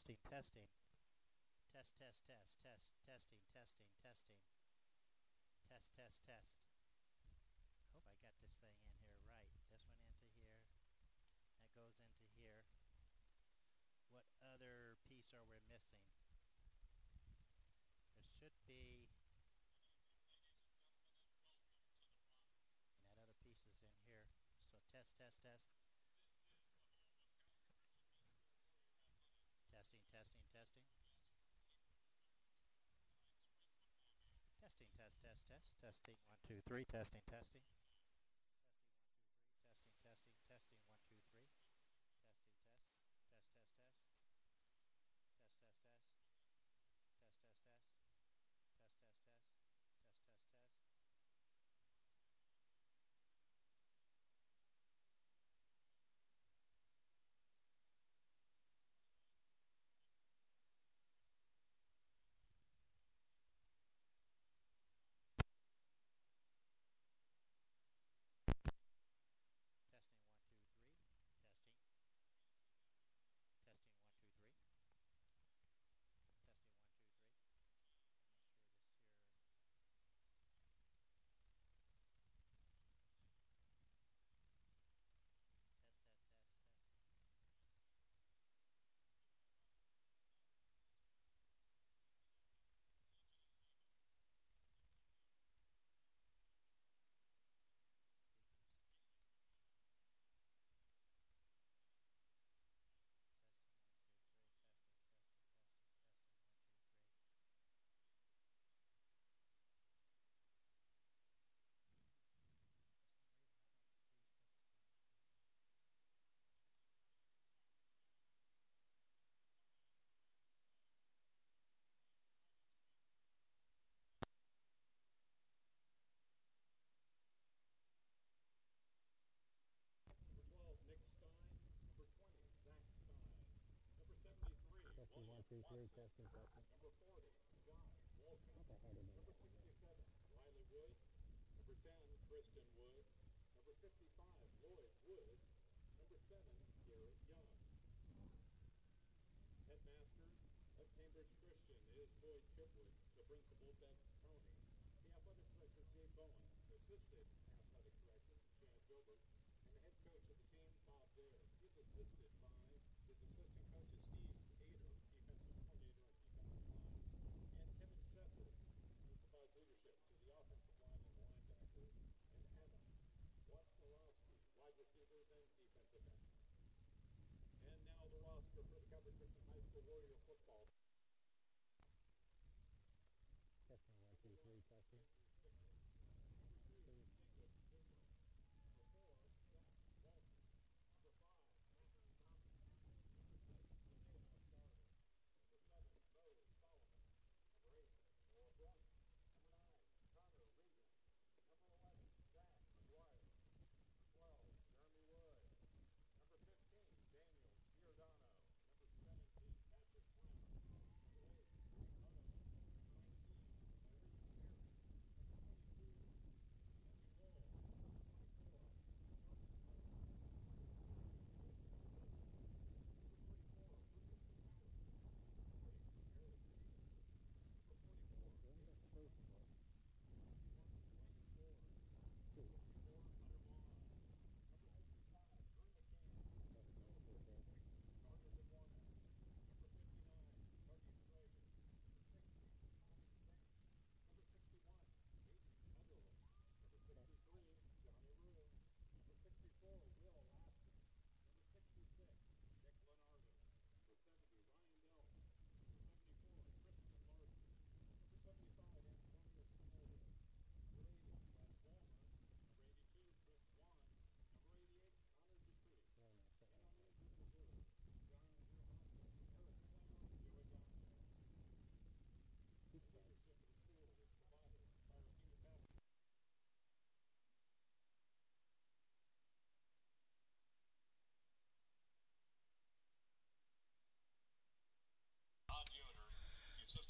testing, testing. Test, test, test, test, testing, testing, testing. Test, test, test. Hope I got this thing in here right. This one into here. That goes into here. What other piece are we missing? There should be... And that other piece is in here. So test, test, test. Testing, testing, testing. Testing, test, test, test. Testing, 1, 2, 3. Testing, testing. Testing, 1, 2, 3. Testing, testing, testing. 1, 2, 3. Testing, test. Test, test, test. Test, test, test. Test, test, test. Test, test, test. Test, test, test. Testing, 1, 2, 3. Testing. Testing, 1, 2, 3. Testing, 1, 2, 3. Testing, 1, 2, 3. Testing, testing. Number 40, John Walton. Number 67, Riley Wood. Number 10, Kristen Wood. Number 55, Lloyd Wood. Number 7, Garrett Young. Headmaster of Cambridge Christian is Boyd Chipwood. The principal, Beth Tony. The athletic director, Jay Bowen. Assistant athletic director, Chad Gilbert. And the head coach of the team, Bob Dare. He's assisted by his assistant coaches, Steve Ader, defensive coordinator and defensive line, and Kevin Sheffield, who provides leadership to the offensive line and linebacker, and Emma Wojnarowski, wide receivers and defensive ends. And now the roster for the Calvary Christian High School Warrior football. Testing, 1, 2, 3. Testing.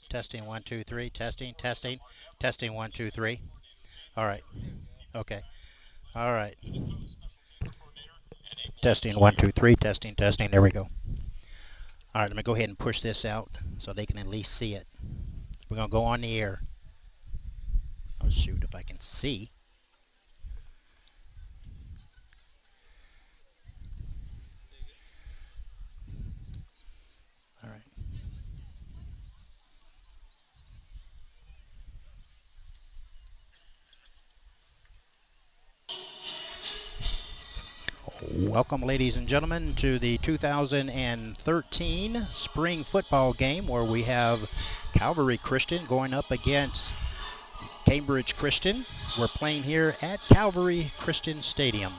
Testing, 1, 2, 3. Testing, testing. Testing, 1, 2, 3. All right. Okay. All right. Testing, 1, 2, 3. Testing, testing. There we go. All right, let me go ahead and push this out so they can at least see it. We're going to go on the air. Oh, shoot, if I can see. All right. Welcome, ladies and gentlemen, to the 2013 spring football game where we have Calvary Christian going up against Cambridge Christian. We're playing here at Calvary Christian Stadium.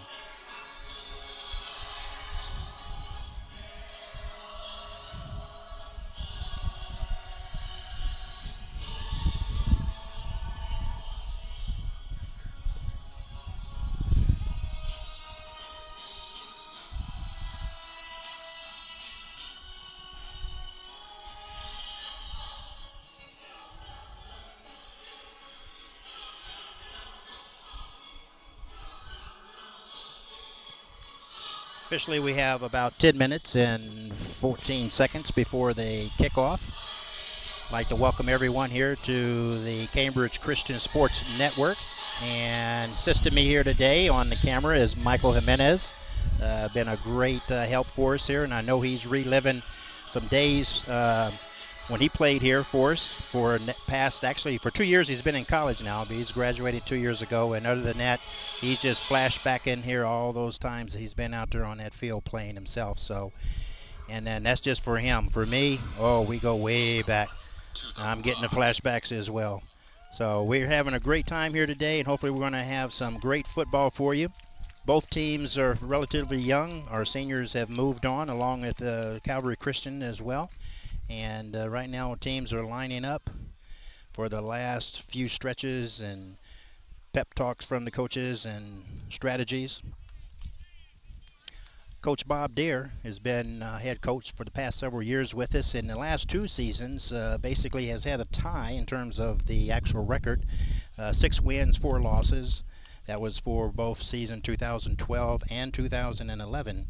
Officially, we have about 10 minutes and 14 seconds before the kickoff. I'd like to welcome everyone here to the Cambridge Christian Sports Network. And assisting me here today on the camera is Michael Jimenez. Been a great help for us here, and I know he's reliving some days when he played here for us for actually for 2 years. He's been in college now, but he's graduated 2 years ago, and other than that, he's just flashed back in here all those times he's been out there on that field playing himself. So, and then that's just for him. For me, oh, we go way back. I'm getting the flashbacks as well. So we're having a great time here today, and hopefully we're going to have some great football for you. Both teams are relatively young. Our seniors have moved on, along with Calvary Christian as well. And right now teams are lining up for the last few stretches and pep talks from the coaches and strategies. Coach Bob Deere has been head coach for the past several years with us. In the last 2 seasons, basically has had a tie in terms of the actual record. 6 wins, 4 losses. That was for both season 2012 and 2011.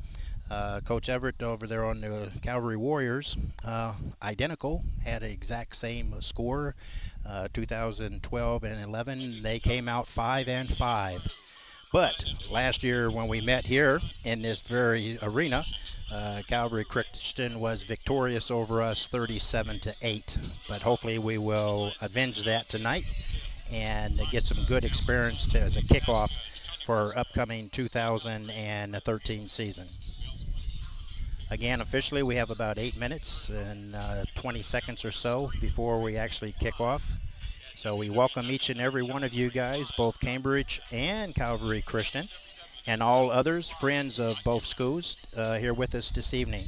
Coach Everett over there on the Calvary Warriors, identical, had an exact same score. 2012 and 11, they came out 5-5. But last year when we met here in this very arena, Calvary Christian was victorious over us 37-8. But hopefully we will avenge that tonight and get some good experience as a kickoff for our upcoming 2013 season. Again, officially we have about 8 minutes and 20 seconds or so before we actually kick off. So we welcome each and every one of you guys, both Cambridge and Calvary Christian, and all others, friends of both schools, here with us this evening.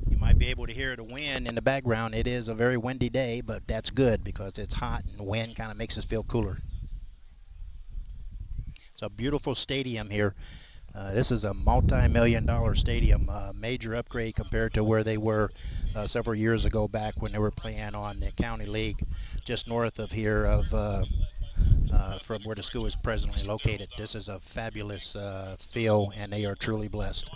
You might be able to hear the wind in the background. It is a very windy day, but that's good because it's hot and the wind kind of makes us feel cooler. It's a beautiful stadium here. This is a multi-million-dollar stadium, major upgrade compared to where they were several years ago back when they were playing on the county league just north of here from where the school is presently located. This is a fabulous field, and they are truly blessed.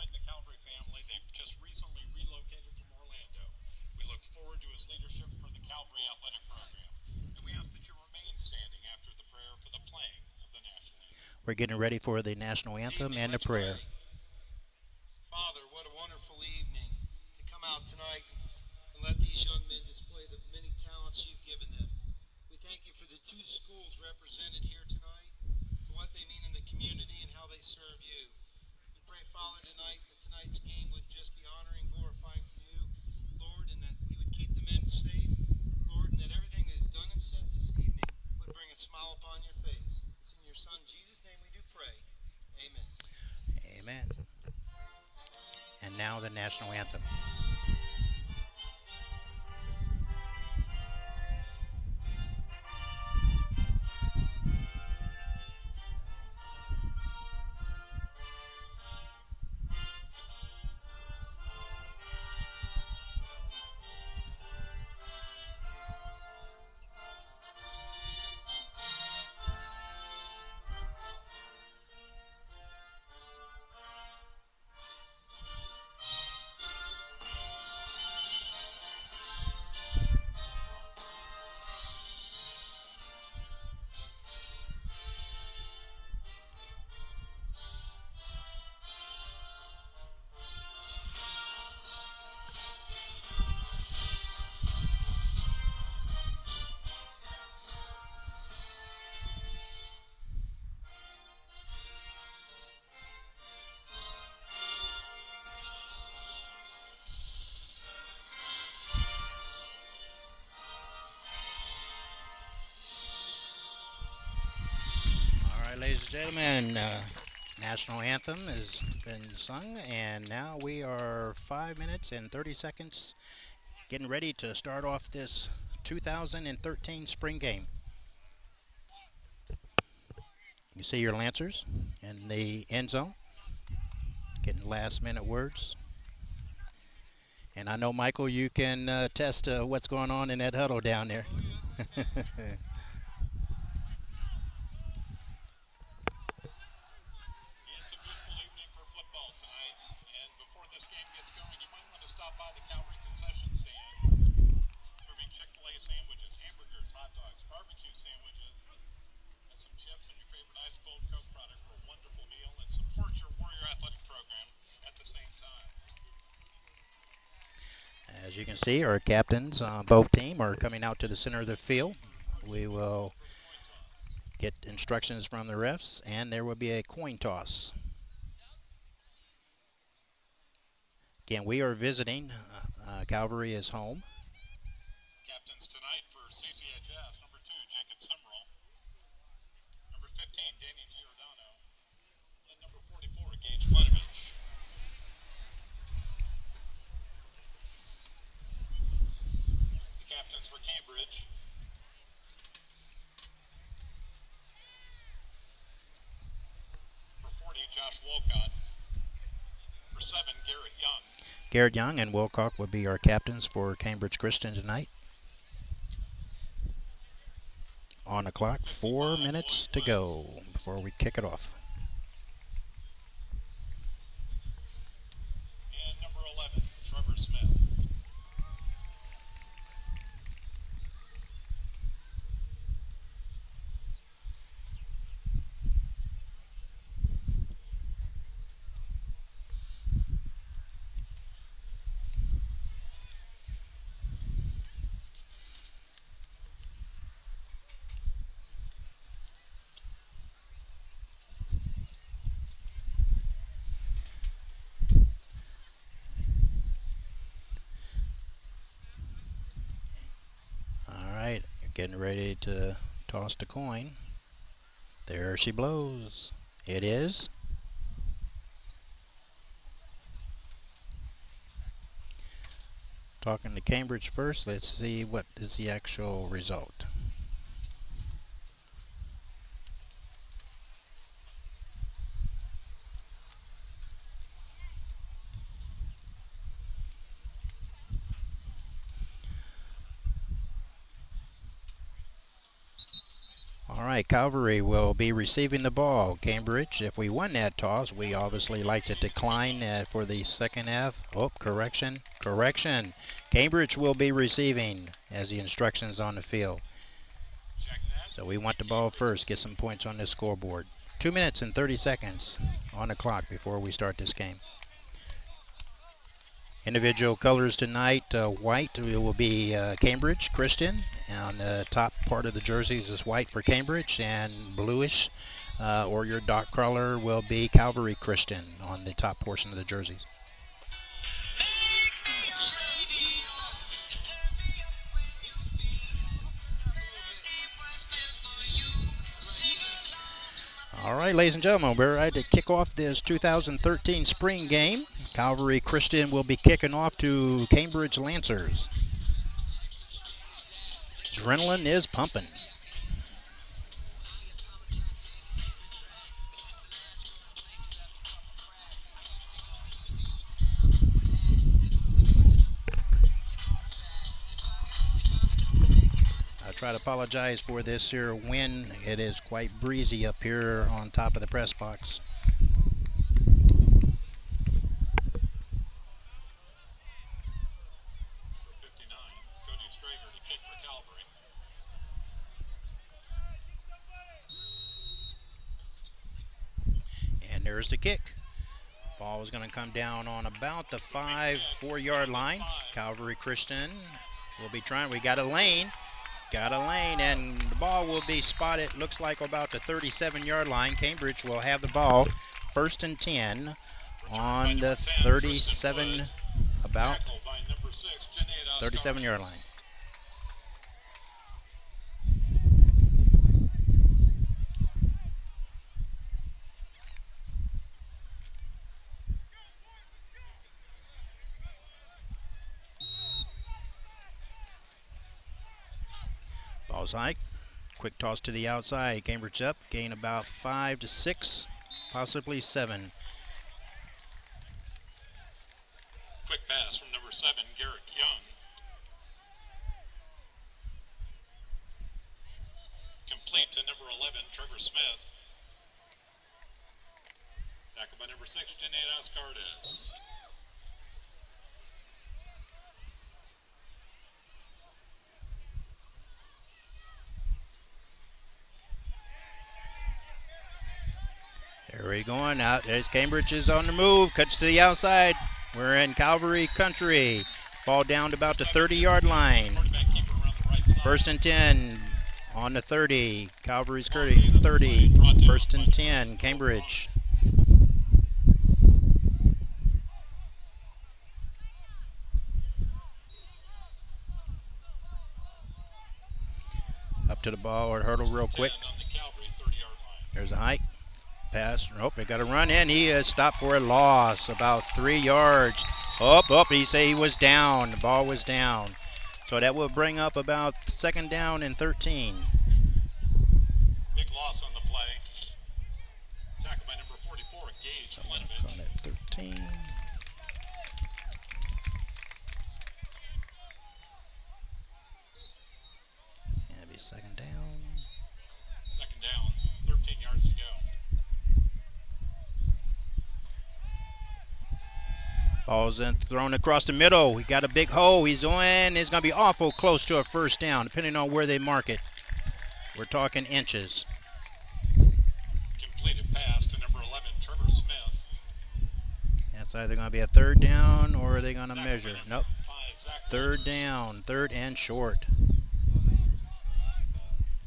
We're getting ready for the national anthem and the prayer. Father, what a wonderful evening to come out tonight and let these young men display the many talents you've given them. We thank you for the 2 schools represented here tonight, for what they mean in the community and how they serve you. We pray, Father, tonight that tonight's game would just be honoring, glorifying for you, Lord, and that you would keep the men safe, Lord, and that everything that is done and said this evening would bring a smile upon your face. It's in your Son, Jesus' name we do pray. Amen. Amen. And now the national anthem. Ladies and gentlemen, national anthem has been sung, and now we are 5 minutes and 30 seconds getting ready to start off this 2013 spring game. You see your Lancers in the end zone getting last minute words. And I know, Michael, you can test what's going on in that huddle down there. As you can see, our captains on both teams are coming out to the center of the field. We will get instructions from the refs, and there will be a coin toss. Again, we are visiting. Calvary is home. Captains tonight for CCHS, number 2, Jacob Simrel. Number 15, Danny Giordano. And number 44, Gage Fledovich. The captains for Cambridge. For 40, Josh Wolcott. For 7, Garrett Young. Garrett Young and Wilcock will be our captains for Cambridge Christian tonight. On the clock, 4 minutes to go before we kick it off. And number 11, Trevor Smith. Getting ready to toss the coin. There she blows. It is. Talking to Cambridge first. Let's see what is the actual result. All right, Calvary will be receiving the ball. Cambridge, if we won that toss, we obviously like to decline for the second half. Oh, correction. Cambridge will be receiving as the instructions on the field. So we want the ball first, get some points on this scoreboard. 2 minutes and 30 seconds on the clock before we start this game. Individual colors tonight, white will be Cambridge Christian. On the top part of the jerseys is white for Cambridge, and bluish or your dark color will be Calvary Christian on the top portion of the jerseys. All right, ladies and gentlemen, we're ready to kick off this 2013 spring game. Calvary Christian will be kicking off to Cambridge Lancers. Adrenaline is pumping. I try to apologize for this here wind. It is quite breezy up here on top of the press box. And there's the kick. Ball is going to come down on about the 4-yard line. Calvary Christian will be trying. We got a lane. And the ball will be spotted, looks like about the 37-yard line. Cambridge will have the ball 1st and 10 on the 37, about 37-yard line. Ball's high. Quick toss to the outside. Cambridge up. Gain about 5 to 6, possibly 7. Quick pass from number 7, Garrett Young. Complete to number 11, Trevor Smith. Tackled by number 6, Janae Ascardes. There we going out. There's Cambridge is on the move. Cuts to the outside. We're in Calvary country. Ball down to about the 30-yard line. 1st and 10 on the 30. Calvary's 30. 1st and 10. Cambridge. Up to the ball or hurdle real quick. There's a hike. Pass. Nope, they got to run in. He is stopped for a loss, about 3 yards. He say he was down. The ball was down. So that will bring up about 2nd down and 13. Big loss on the play. Tackled by number 44, Gage Klinovich. On at 13. That'll be 2nd down. 2nd down, 13 yards to go. Ball's in, thrown across the middle. He got a big hole. He's in. It's going to be awful close to a 1st down, depending on where they mark it. We're talking inches. Completed pass to number 11, Trevor Smith. That's either going to be a 3rd down or are they going to measure? Nope. 3rd down, 3rd and short.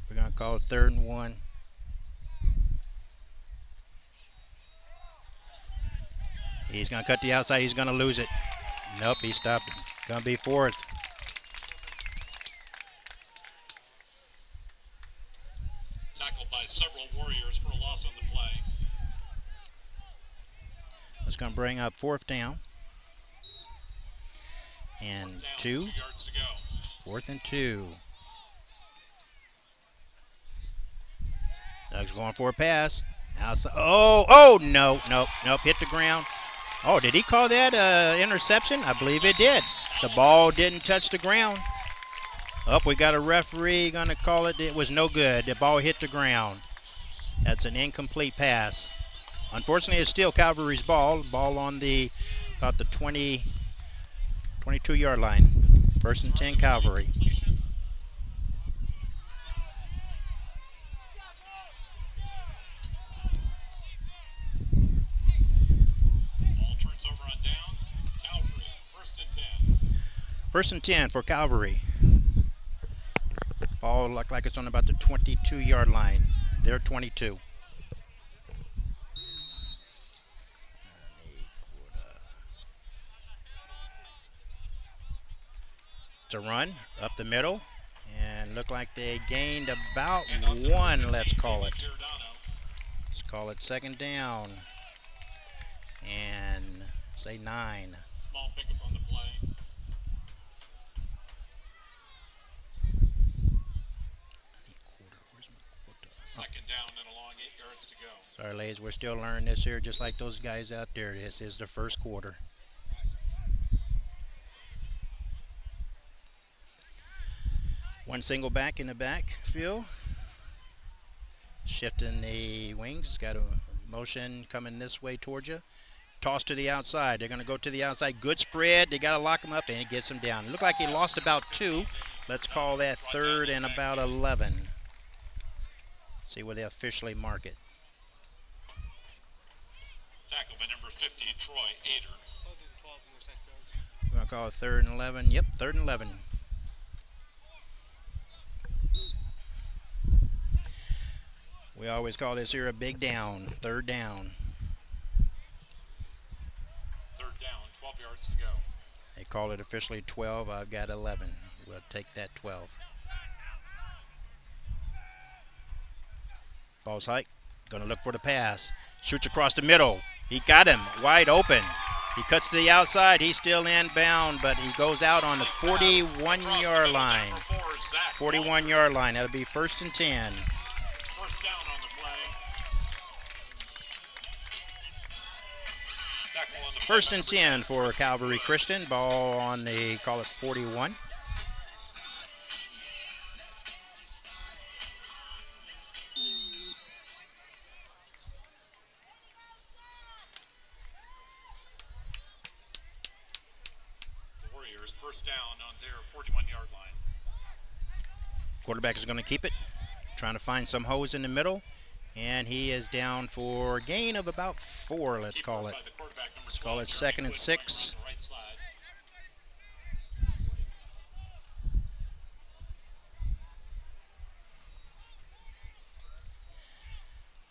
We're going to call it 3rd and 1. He's going to cut the outside. He's going to lose it. Nope, he stopped it. Going to be 4th. Tackled by several Warriors for a loss on the play. That's going to bring up 4th down. And 2. 2 yards to go. 4th and 2. Doug's going for a pass. Outside. Nope, hit the ground. Oh, did he call that interception? I believe it did. The ball didn't touch the ground. We got a referee going to call it. It was no good. The ball hit the ground. That's an incomplete pass. Unfortunately, it's still Calvary's ball. Ball on about the 22-yard line. 1st and 10, Calvary. Over on downs, Calvary, 1st and 10. 1st and 10 for Calvary. Ball looked like it's on about the 22-yard line. They're 22. It's a run up the middle, and look like they gained about 1, let's call it. Let's call it 2nd down. And say 9. Small pickup on the play. Where's my quarter? 2nd down and a long 8 yards to go. Sorry, ladies, we're still learning this here, just like those guys out there. This is the 1st quarter. One single back in the backfield. Shifting the wings. Got a motion coming this way towards you. Toss to the outside. They're going to go to the outside. Good spread. They got to lock him up, and he gets him down. It looked like he lost about 2. Let's call that 3rd and about 11. See where they officially mark it. Tackled by number 50, Troy Ader. We're going to call it 3rd and 11. Yep, 3rd and 11. We always call this here a big down. 3rd down. 3rd down, 12 yards to go. They call it officially 12. I've got 11. We'll take that 12. Ball's hike. Going to look for the pass. Shoots across the middle. He got him wide open. He cuts to the outside. He's still inbound, but he goes out on the 41-yard line. Number 4, Zach 41-yard line. That'll be 1st and 10. First down on the play. Tackle on the 1st and 10 for Calvary Christian. Ball on the, call it 41. Warriors first down on their 41-yard line. Quarterback is going to keep it, trying to find some holes in the middle, and he is down for a gain of about 4, let's call it. Let's call it 2nd and 6.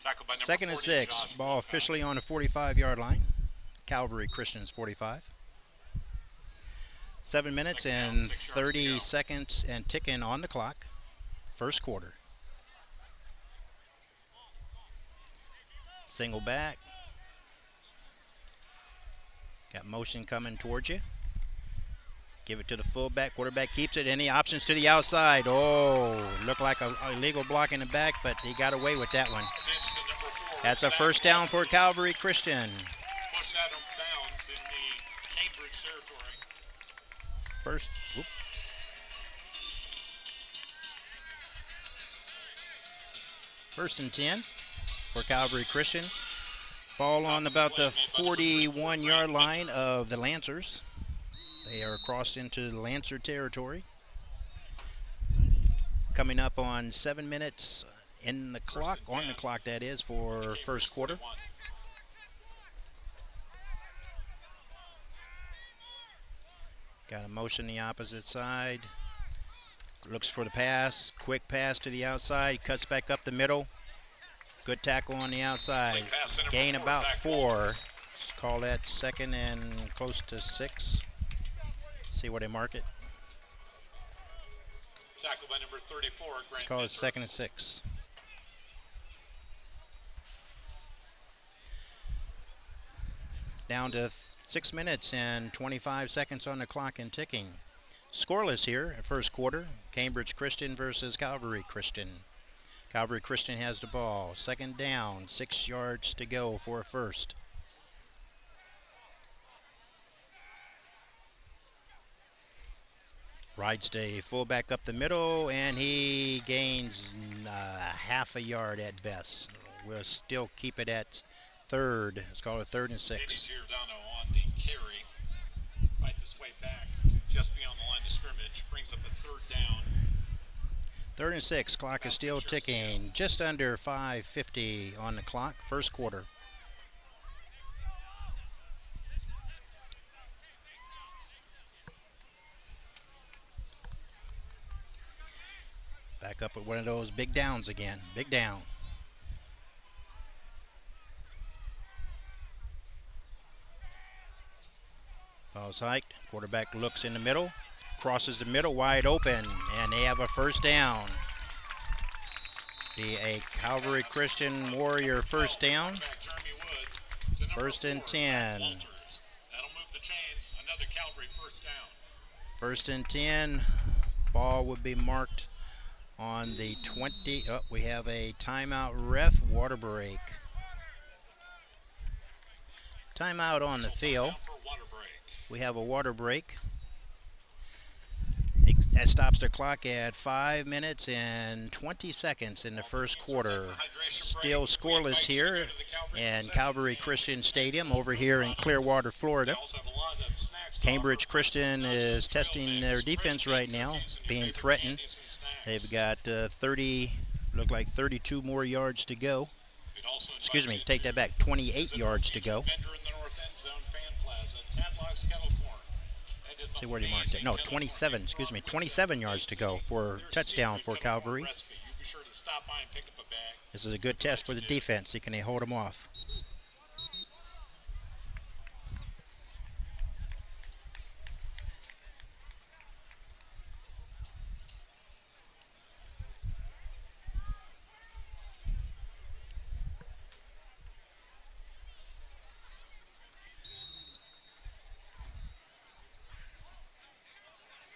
Tackle by number 2nd and 40, 6. Josh Ball Wilcox. officially on the 45-yard line. Calvary Christian's 45. 7 minutes Second down, and 6 yards to 30 go. seconds and ticking on the clock. First quarter. Single back. Got motion coming towards you. Give it to the fullback. Quarterback keeps it. Any options to the outside? Oh, looked like a illegal block in the back, but he got away with that one. Pitch to number 4. That's a first down for Calvary Christian. Push out of bounds in the Cambridge territory. First, whoop. First and 10 for Calvary Christian. Ball on about the 41-yard line of the Lancers. They are crossed into the Lancer territory. Coming up on 7 minutes in the clock, on the clock that is, for first quarter. Got a motion the opposite side. Looks for the pass. Quick pass to the outside. Cuts back up the middle. Good tackle on the outside. Gain about 4. Let's call that 2nd and close to 6. See where they mark it. Tackle by number 34. Let's call it 2nd and 6. Down to 6 minutes and 25 seconds on the clock and ticking. Scoreless here at first quarter. Cambridge Christian versus Calvary Christian. Calvary Christian has the ball. 2nd down, 6 yards to go for a first. Rides the fullback up the middle, and he gains half a yard at best. We'll still keep it at 3rd. Let's call it 3rd and 6. Giordano on the carry. Fights his way back to just beyond the line of scrimmage. Brings up a 3rd down. 3rd and 6. Clock is still ticking. Just under 5:50 on the clock. First quarter. Back up at one of those big downs again. Big down. Ball's hiked. Quarterback looks in the middle. Crosses the middle wide open. And they have a first down. Be a Calvary Christian Warrior first down. 1st and 10. That'll move the chains. Another Calvary first down. 1st and 10. Ball would be marked on the 20. Oh, we have a timeout ref. Water break. Timeout on the field. We have a water break. That stops the clock at 5 minutes and 20 seconds in the first quarter. Still scoreless here in Calvary Christian Stadium over here in Clearwater, Florida. Cambridge Christian is testing their defense right now, being threatened. They've got 32 more yards to go. Excuse me, take that back, 28 yards to go. See where he marked it. No, 27, excuse me, 27 yards to go for touchdown for Calvary. This is a good test for the defense. See, can they hold them off?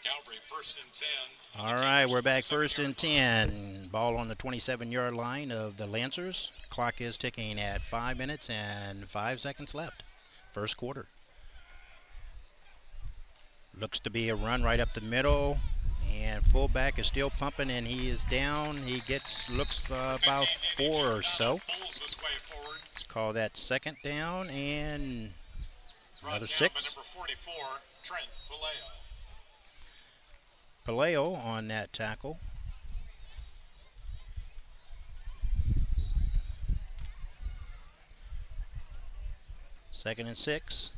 Calvary First and 10. All right, we're back first and 10. Ball on the 27-yard line of the Lancers. Clock is ticking at 5 minutes and 5 seconds left. First quarter. Looks to be a run right up the middle. And fullback is still pumping, and he is down. He looks about 4 or so. Let's call that second down and another 6. Number 44, Trent Paleo on that tackle. Second and 6.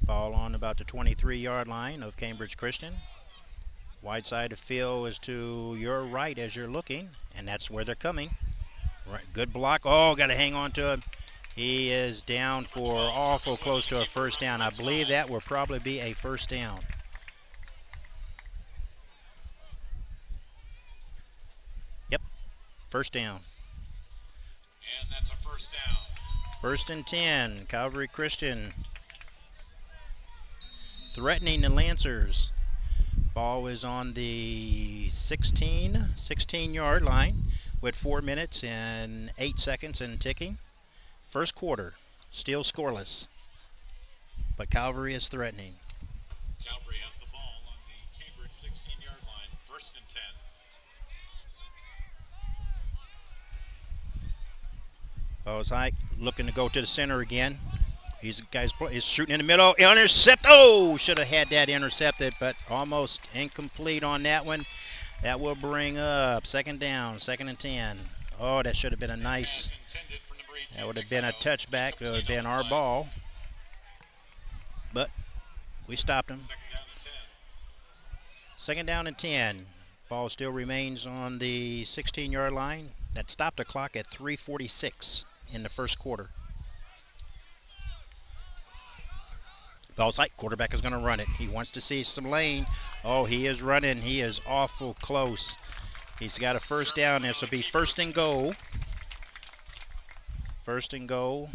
Ball on about the 23-yard line of Cambridge Christian. Wide side of field is to your right as you're looking, and that's where they're coming. Right, good block. Oh, got to hang on to him. He is down for awful close to a first down. I believe that will probably be a first down. Yep, first down. And that's a first down. First and 10, Calvary Christian threatening the Lancers. Ball is on the 16-yard line with 4 minutes and 8 seconds and ticking. First quarter, still scoreless, but Calvary is threatening. Calvary has the ball on the Cambridge 16-yard line, first and 10. Bozike looking to go to the center again. He's shooting in the middle. Intercept. Oh, should have had that intercepted, but almost incomplete on that one. That will bring up second down, second and 10. Oh, that should have been a nice. That would have been a touchback. It would have been our ball. But we stopped him. Second down and 10. Ball still remains on the 16-yard line. That stopped the clock at 3:46 in the first quarter. Ball's like quarterback is going to run it. He wants to see some lane. Oh, he is running. He is awful close. He's got a first down. This will be first and goal. First and goal.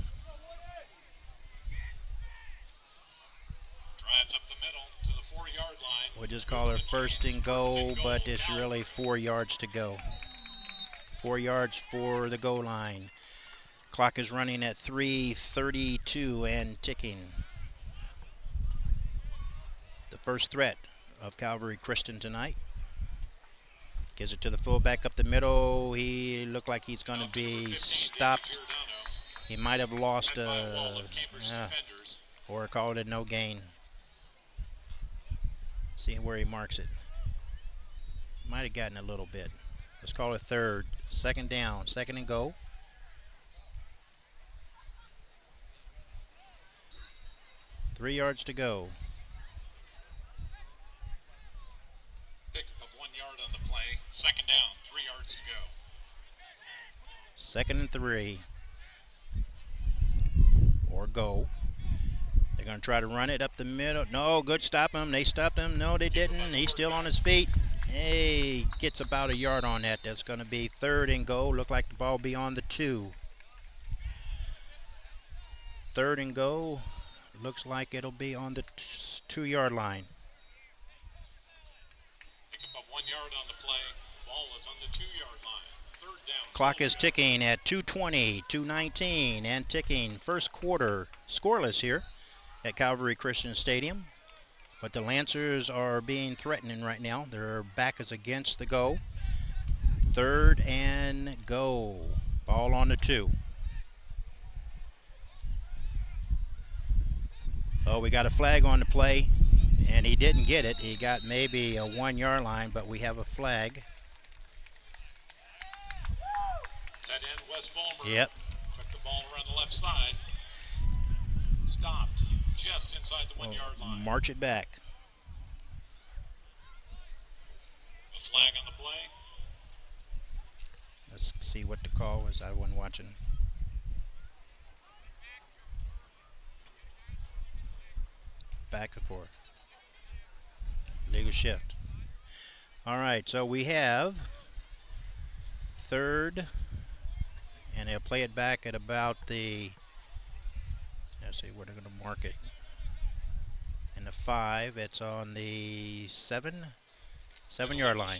Drives up the middle to the 4-yard line. We'll just call it first and goal, but it's really 4 yards to go. 4 yards for the goal line. Clock is running at 3:32 and ticking. The first threat of Calvary Christian tonight. Gives it to the fullback up the middle. He looked like he's going to be stopped. He might have lost or called it no gain. See where he marks it. Might have gotten a little bit. Let's call it third. Second down. Second and goal. Three yards to go. Pick up 1 yard on the play. Second down. 3 yards to go. Second and 3. Or go. They're going to try to run it up the middle. No, good, stop him. They stopped him. No, they didn't. He's still on his feet. Hey, gets about a yard on that. That's going to be third and goal. Look like the ball be on the 2. Third and goal. Looks like it'll be on the 2-yard line. Pick up 1 yard on the play. Ball is on the 2-yard line. Third down. Clock is ticking at 2:20, 2:19, and ticking. First quarter scoreless here at Calvary Christian Stadium. But the Lancers are being threatening right now. Their back is against the goal. Third and goal. Ball on the 2. Oh, we got a flag on the play, and he didn't get it. He got maybe a 1-yard line, but we have a flag. Tight end Wes Vollmer. Yep. Took the ball around the left side. Stopped just inside the 1-yard line. March it back. A flag on the play. Let's see what the call was. I wasn't watching. Back and forth. Legal shift. All right, so we have third, and they'll play it back at about the, let's see where they're going to mark it. And the 5, it's on the 7-yard line.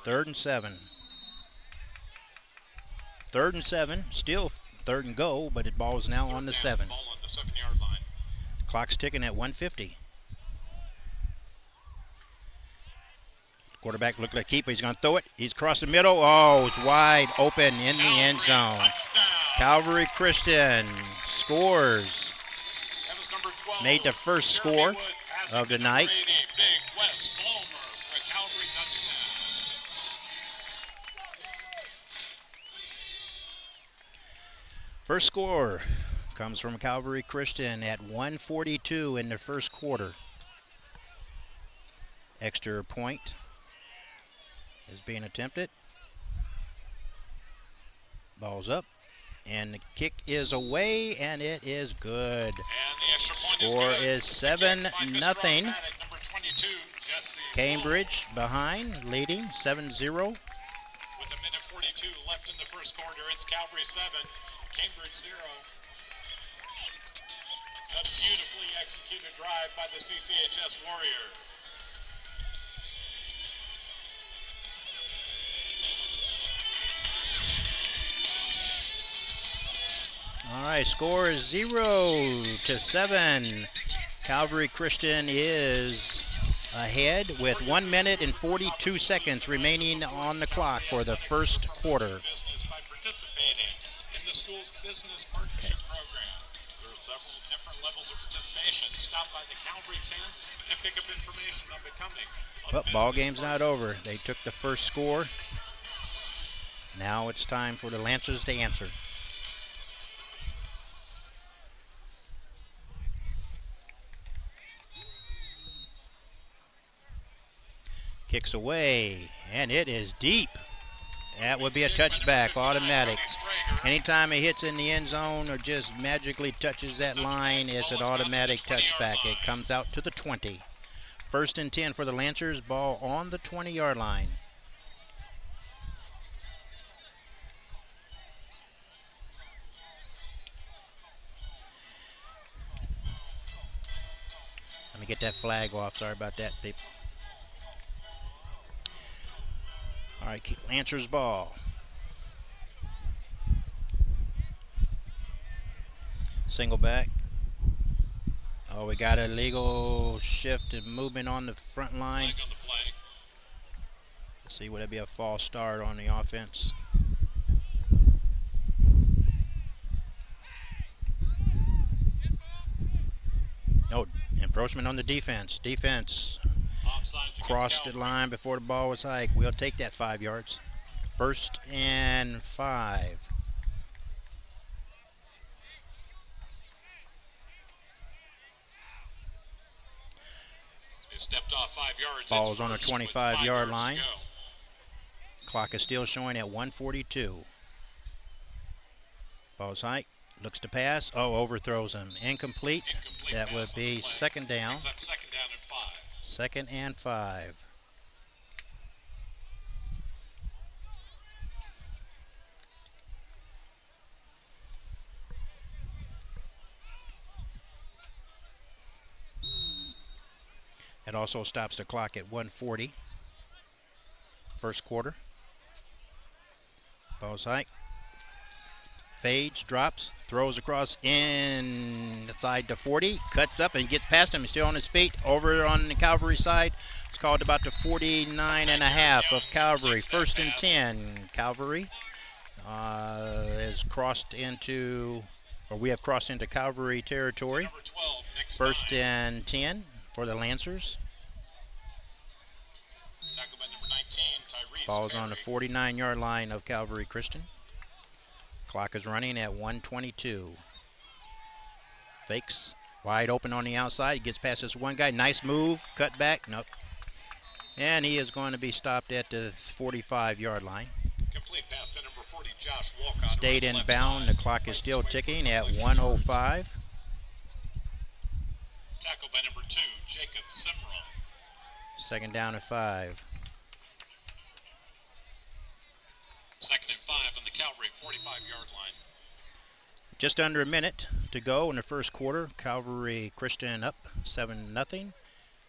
Third and 7. 3rd and 7, still 3rd and go, but the ball's now on the 7. Ball on the 7-yard line. Clock's ticking at 1:50. Quarterback looked like keeper. He's going to throw it. He's across the middle. Oh, it's wide open in the end zone. Calvary Christian scores. Made the first score of the night. First score comes from Calvary Christian at 1:42 in the first quarter. Extra point is being attempted. Ball's up, and the kick is away, and it is good. Score is 7-0. Cambridge behind, leading 7-0. With a minute 42 left in the first quarter, it's Calvary 7, Cambridge 0. A beautifully executed drive by the CCHS Warriors. All right, score is 0-7. Calvary Christian is ahead with 1 minute and 42 seconds remaining on the clock for the first quarter. By participating in the school's business partnership program. There are several different levels of participation. Stop by the Calvary tent and pick up information on becoming a But ball game's not over. They took the first score. Now it's time for the Lancers to answer. Kicks away, and it is deep. That would be a touchback, automatic. Anytime it hits in the end zone or just magically touches that line, it's an automatic touchback. It comes out to the 20. 1st and 10 for the Lancers, ball on the 20-yard line. Let me get that flag off. Sorry about that, people. All right, Lancers ball. Single back. Oh, we got a legal shift and movement on the front line. Let's see, would it be a false start on the offense? Oh, encroachment on the defense. Defense crossed the line before the ball was hiked. We'll take that 5 yards. 1st and 5. It stepped off 5 yards. Ball's on a 25-yard line. Clock is still showing at 1:42. Ball's hiked. Looks to pass. Oh, overthrows him. Incomplete. That would be second down. Second and 5. It also stops the clock at 1:40. First quarter. Ball's hiked. Fades, drops, throws across inside to 40, cuts up and gets past him. He's still on his feet. Over on the Calvary side, it's called about the 49.5 of Calvary. 1st and 10. Calvary is crossed into, or we have crossed into Calvary territory. 1st and 10 for the Lancers. Ball's on the 49-yard line of Calvary Christian. Clock is running at 1:22. Fakes, wide open on the outside. He gets past this one guy. Nice move, cut back, nope. And he is going to be stopped at the 45-yard line. Complete pass to number 40, Josh Walcott. Stayed inbound. The clock is still ticking at 1:05. Tackle by number 2, Jacob Simron. 2nd down and 5. 2nd and 5 on the Calvary 45-yard line. Just under a minute to go in the first quarter. Calvary Christian up 7-0.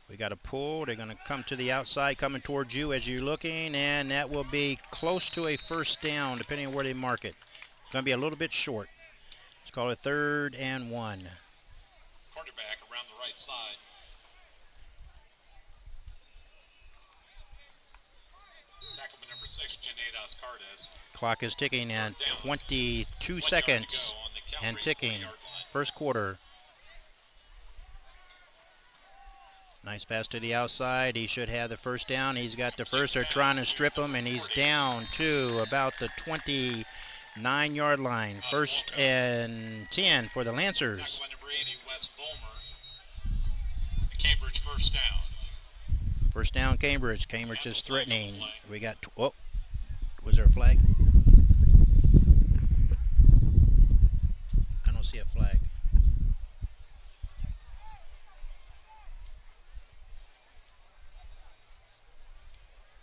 We got a pull. They're going to come to the outside, coming towards you as you're looking, and that will be close to a first down, depending on where they mark it. It's going to be a little bit short. Let's call it 3rd and 1. Quarterback around the right side. Tackleman number 6, Janedas Cardes. Clock is ticking at 22 seconds and ticking. First quarter. Nice pass to the outside. He should have the first down. He's got the first. They're trying to strip him, and he's down to about the 29-yard line. 1st and 10 for the Lancers. Cambridge first down. First down, Cambridge. Cambridge is threatening. We got, oh, was there a flag? I don't see a flag.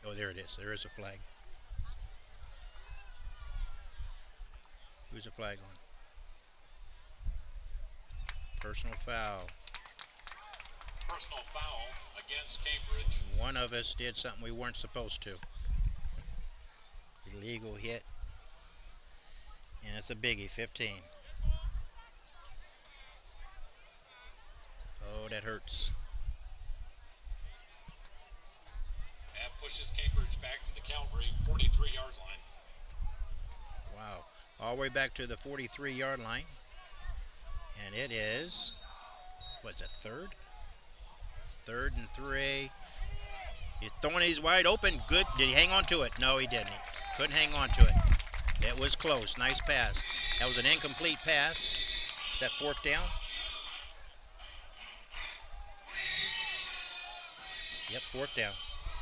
Oh, there it is. There is a flag. Who's the flag on? Personal foul. Personal foul against Cambridge. One of us did something we weren't supposed to. Illegal hit. And it's a biggie, 15. Oh, that hurts. That pushes Cambridge back to the Calvary 43-yard line. Wow. All the way back to the 43-yard line. And it is, what's that, 3rd? 3rd and 3. He's throwing these wide open. Good. Did he hang on to it? No, he didn't. He couldn't hang on to it. It was close. Nice pass. That was an incomplete pass. Is that 4th down? Yep, 4th down.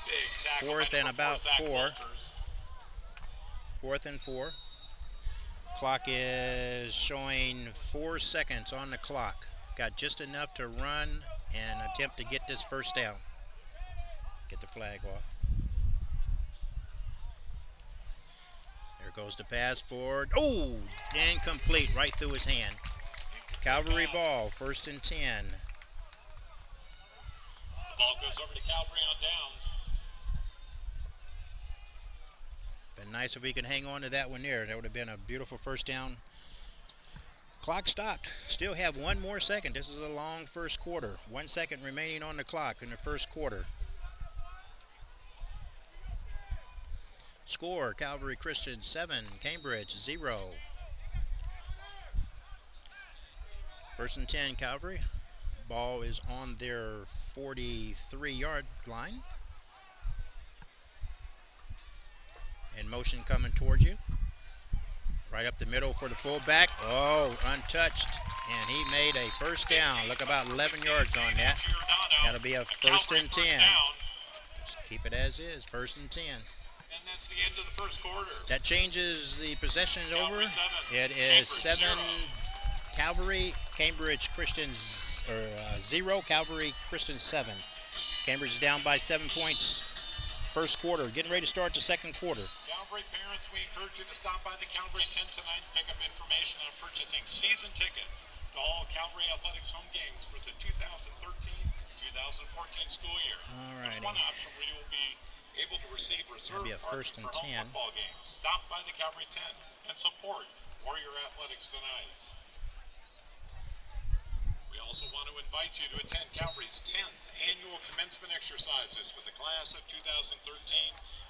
Big tackle. 4th and about 4. Walters. 4th and 4. Clock is showing 4 seconds on the clock. Got just enough to run and attempt to get this first down. Get the flag off. There goes the pass forward. Oh, incomplete right through his hand. Calvary ball, 1st and 10. The ball goes over to Calvary on downs. Been nice if we could hang on to that one there. That would have been a beautiful first down. Clock stopped. Still have 1 more second. This is a long first quarter. 1 second remaining on the clock in the first quarter. Score, Calvary Christian 7, Cambridge 0. 1st and 10, Calvary. Ball is on their 43-yard line. In motion coming towards you. Right up the middle for the fullback. Oh, untouched. And he made a first down. Look, about 11 yards on that. That'll be a 1st and 10. Just keep it as is, 1st and 10. And that's the end of the first quarter. That changes the possession over. It is 7 Calvary, Cambridge Christians, or 0, Calvary Christian 7. Cambridge is down by 7 points. First quarter, getting ready to start the second quarter. Calvary parents, we encourage you to stop by the Calvary tent tonight and pick up information on purchasing season tickets to all Calvary Athletics home games for the 2013-2014 school year. All right. There's one option where you will be able to receive reserve Be a parking 1st and for home 10. football games. Stop by the Calvary tent and support Warrior Athletics tonight. We also want to invite you to attend Calvary's 10th annual commencement exercises for the class of 2013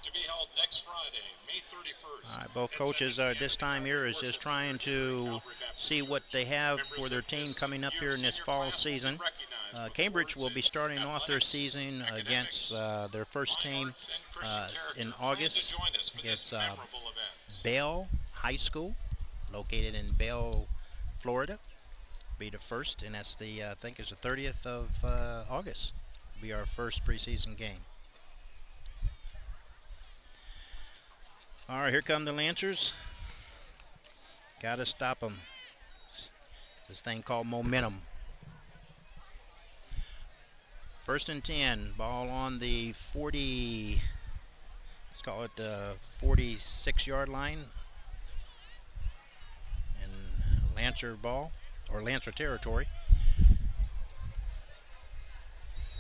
to be held next Friday, May 31st. All right, both coaches are this time here is just trying to see what they have for their team coming up here in this fall season. Cambridge will be starting off their season against their first team in August against Bell High School, located in Bell, Florida. Be the first, and that's the I think it's the 30th of August. Be our first preseason game. All right, here come the Lancers. Got to stop them. This thing called momentum. 1st and 10. Ball on the 40. Let's call it the 46-yard line. And Lancer ball. or Lancer territory.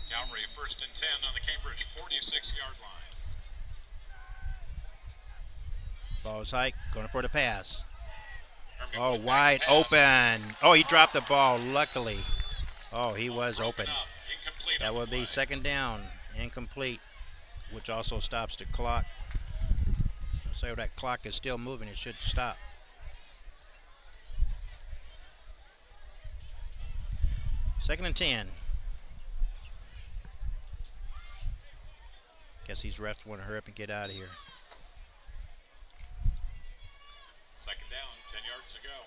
Calvary 1st and 10 on the Cambridge 46-yard line. Ball's hike, going for the pass. Jeremy Oh, Wood back wide to pass. open. Oh, he dropped the ball, luckily. Oh, he was Broken open. up. Incomplete That on the would be play. second down, incomplete, which also stops the clock. So that clock is still moving, it should stop. Second and 10. Guess these refs want to hurry up and get out of here. Second down, 10 yards to go.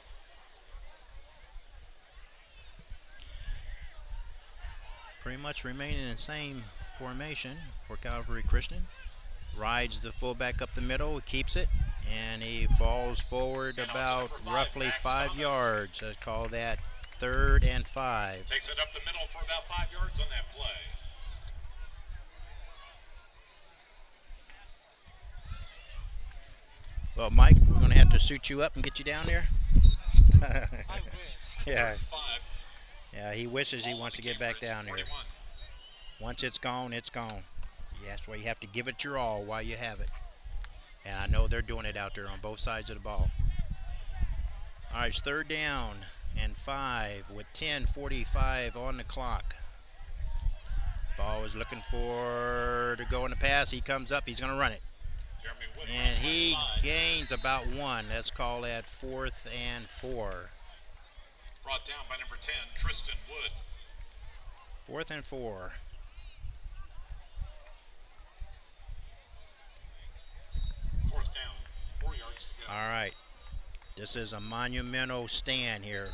Pretty much remaining in the same formation for Calvary Christian. Rides the fullback up the middle, keeps it, and he balls forward And about number 5, roughly Max 5 Thomas. yards. I'd call that 3rd and 5. Takes it up the middle for about 5 yards on that play. Well, Mike, we're going to have to suit you up and get you down there. I wish. Yeah. 5. Yeah, he wishes he Ball wants to on get back Cambridge, down there. 41. Once it's gone, it's gone. Yeah, that's why you have to give it your all while you have it. And I know they're doing it out there on both sides of the ball. All right, it's 3rd down and 5 with 10:45 on the clock. Ball is looking for to go in the pass. He comes up. He's going to run it. Jeremy Wood And right he side. gains about 1. Let's call that 4th and 4. Brought down by number 10, Tristan Wood. 4th and 4. Fourth down, 4 yards to go. All right. This is a monumental stand here.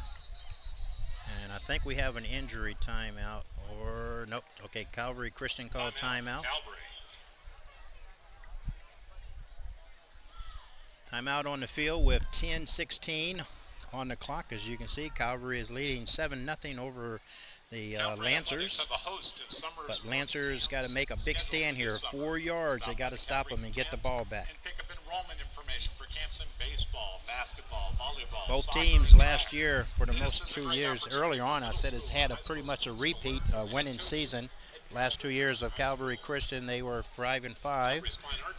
And I think we have an injury timeout. Or, nope. Okay, Calvary Christian called timeout. Calvary. Timeout on the field with 10:16 on the clock. As you can see, Calvary is leading 7-0 over the Calvary Lancers. Athletics have a host of summer But sports Lancers camps got to make a big scheduled stand here. this summer. 4 yards. They Stop got by to the stop Calvary them and get the tent ball back. and pick up enrollment information for camps in baseball, basketball, volleyball, Both soccer, teams and last track. year, for the This most is a 2 great years opportunity early for on, I middle said it's school, had a high pretty school much a students to repeat learn winning coaches, season. Last 2 years of Calvary Christian, they were 5 and 5,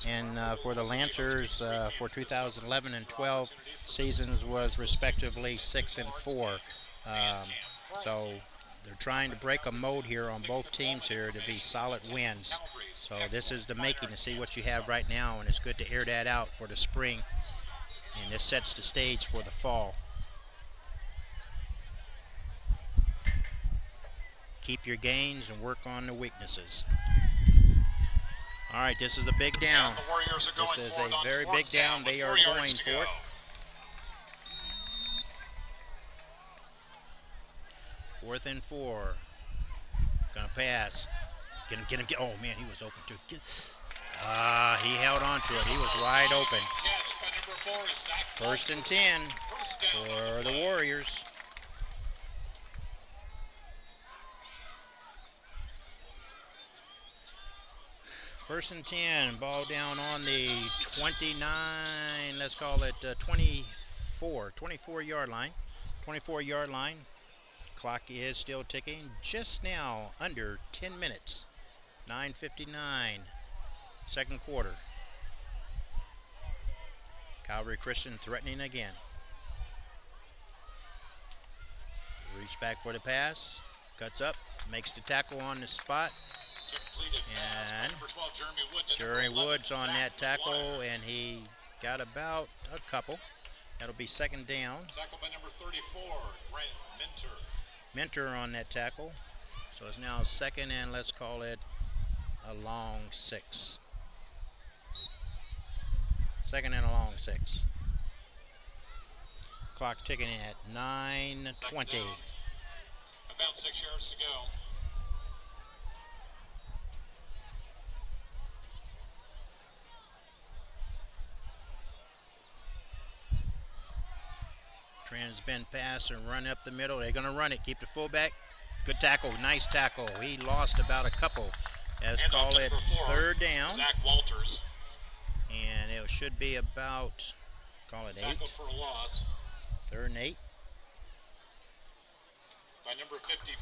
and for the Lancers for 2011 and 12 seasons was respectively 6 and 4. So they're trying to break a mode here on both teams here to be solid wins. So this is the making to see what you have right now, and it's good to air that out for the spring, and this sets the stage for the fall. Keep your gains and work on the weaknesses. All right, this is a big down. And the Warriors are going This is for it a on very 4th big down. with They 4 are yards going to for go. it. 4th and 4. Gonna pass. Get. Oh man, he was open too. He held on to it. He was wide open. Catch by number 4, Zach 1st and 10 First down on for the play. Warriors. First and 10, ball down on the 29, let's call it 24-yard line. 24-yard line. Clock is still ticking. Just now, under 10 minutes. 9:59, second quarter. Calvary Christian threatening again. Reach back for the pass. Cuts up, makes the tackle on the spot. Completed pass by And number 12, Jeremy Wood to Jerry number 11, Woods on Zach that tackle, McGuire. and he got about a couple. That'll be second down. Tackled by number 34, Grant Minter. Mentor on that tackle. So it's now second and let's call it a long 6. Second and a long 6. Clock ticking at 9:20. Second down. About 6 yards to go. Trans-bend pass and run up the middle. They're going to run it. Keep the fullback. Good tackle. Nice tackle. He lost about a couple. Let's And call on it number 4, 3rd down. Zach Walters. And it should be about, call it 8. Tackled for a loss. 3rd and 8. by number 55,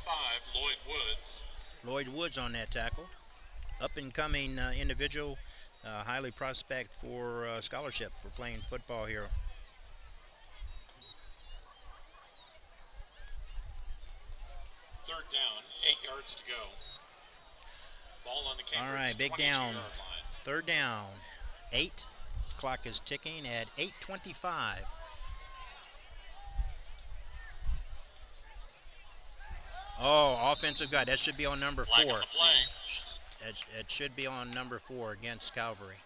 Lloyd Woods. Lloyd Woods on that tackle. Up-and-coming individual, highly prospect for scholarship for playing football here. Third down, 8 yards to go. Ball on the Cambridge. All right, big down. Third down. 8. Clock is ticking at 8:25. Oh, offensive guy. That should be on number 4. It should be on number 4 against Calvary.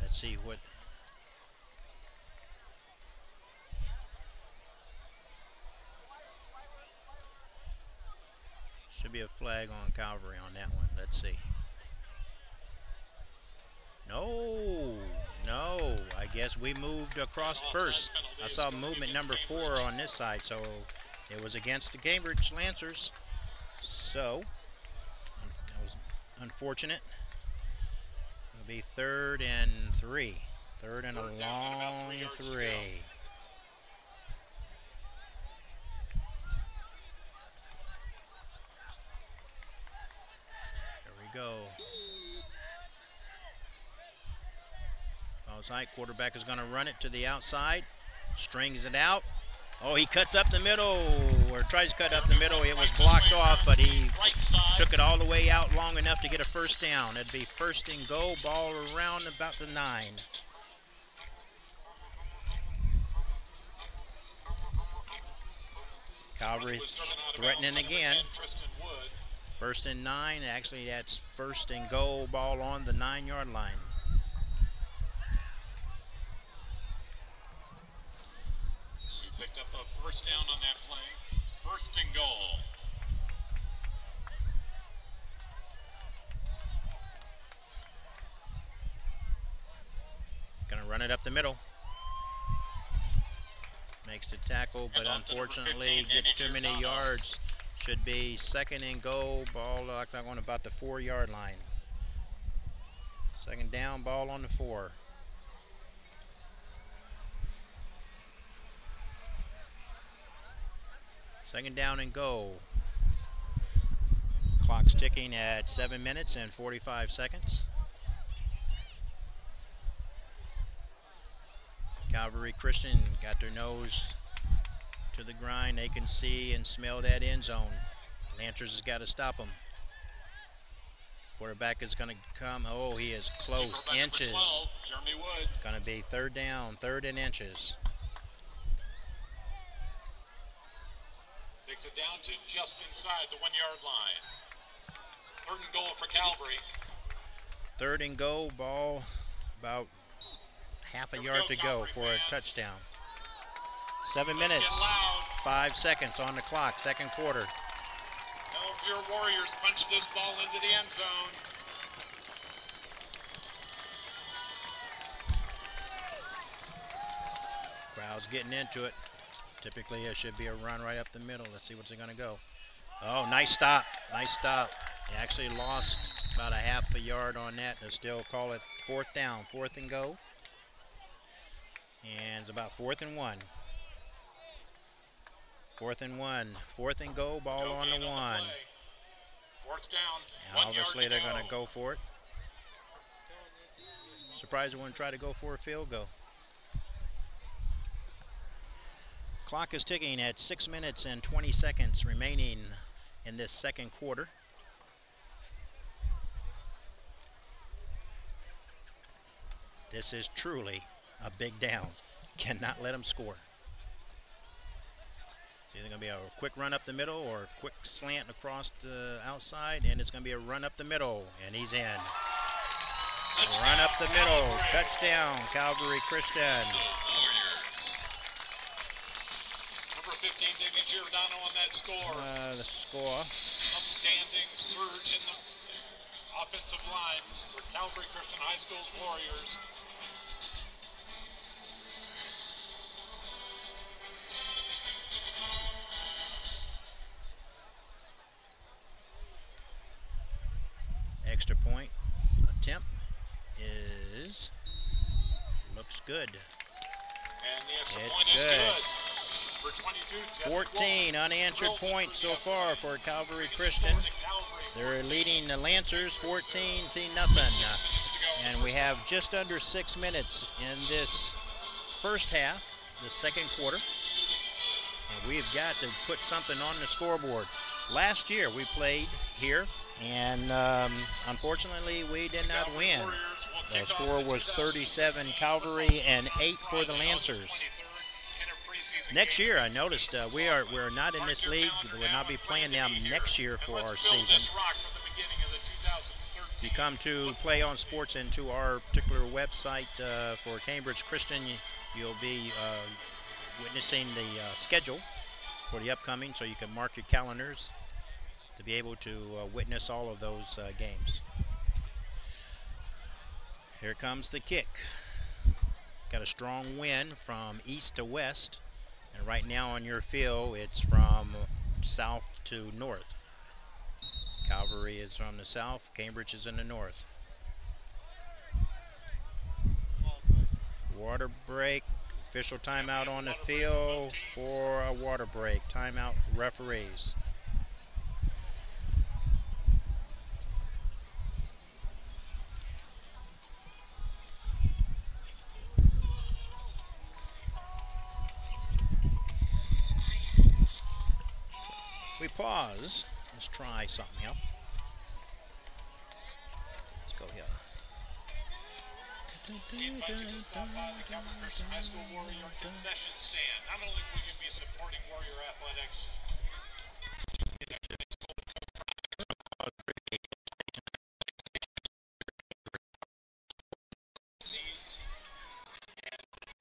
Let's see what. Should be a flag on Calvary on that one. Let's see. No. I guess we moved across first. I saw movement number 4 on this side, so it was against the Cambridge Lancers. So that was unfortunate. It'll be 3rd and 3. 3rd and a long 3. There we go. Outside, quarterback is going to run it to the outside, strings it out. Oh, he cuts up the middle, or tries to cut up the middle. It was blocked off, but he took it all the way out long enough to get a first down. It'd be 1st and goal, ball around about the 9. Calvary threatening again. 1st and 9. Actually, that's 1st and goal, ball on the 9-yard line. Picked up a first down on that play. 1st and goal. Gonna run it up the middle. Makes the tackle, but unfortunately gets too many yards. Should be 2nd and goal, ball like on about the 4-yard line. 2nd down, ball on the 4. Second down and goal. Clock's ticking at 7 minutes and 45 seconds. Calvary Christian got their nose to the grind. They can see and smell that end zone. Lancers has got to stop them. Quarterback is going to come. Oh, he is close. Inches. 12, Jeremy Wood. It's going to be 3rd down, 3rd and inches. Takes it down to just inside the 1-yard line. 3rd and goal for Calvary. 3rd and goal, ball about half a yard to go for a touchdown. 7 minutes, 5 seconds on the clock, 2nd quarter. Help your Warriors punch this ball into the end zone. Crowd's getting into it. Typically, it should be a run right up the middle. Let's see what's it going to go. Oh, nice stop. Nice stop. He actually lost about a half a yard on that. They'll still call it 4th down, 4th and go. And it's about 4th and 1. 4th and 1. 4th and go, ball on the 1. 4th down. And obviously, they're going to go for it. Surprised they wouldn't try to go for a field goal. Clock is ticking at 6 minutes and 20 seconds remaining in this 2nd quarter. This is truly a big down. Cannot let them score. It's either going to be a quick run up the middle or a quick slant across the outside, and it's going to be a run up the middle, and he's in. Run up the middle. Touchdown, Calvary Christian. 15, Davey Giordano on that score. The score. Outstanding surge in the offensive line for Calvary Christian High School's Warriors. Extra point attempt looks good. And the extra It's point is good. Number 22, Jesse 14 Walton. unanswered Drilled points through so the far end for line. Calvary Bringing the Christian. score to Calvary They're 14. leading the Lancers 14 to nothing. 6 minutes to go in And the we first have half. just under 6 minutes in this first half, the second quarter. And we've got to put something on the scoreboard. Last year we played here, and unfortunately we did not win. The score was 37 Calvary and 8 for the Lancers. Next year, I noticed we're not in this league. We'll not be playing them next year for our season. If you come to Play On Sports and to our particular website for Cambridge Christian, you'll be witnessing the schedule for the upcoming, so you can mark your calendars to be able to witness all of those games. Here comes the kick. Got a strong wind from east to west, and right now on your field it's from south to north. Calvary is from the south, Cambridge is in the north. Water break. Official timeout on the field for a water break. Timeout, referees. We pause. Let's try something here. Let's go here. We invite you to stop by the Calvary Christian High School Warrior concession stand. Not only will you be supporting Warrior Athletics, and at the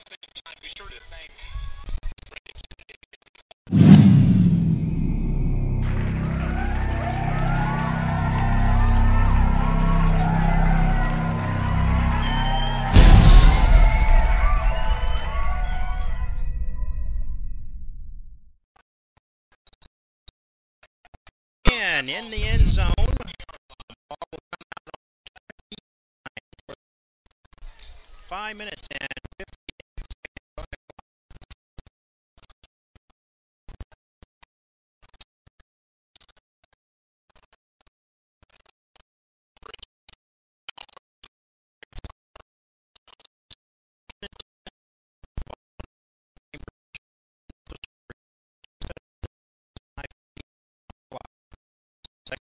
same time, be sure to thank in the end zone. Ball will come out on 5 minutes and 50 seconds.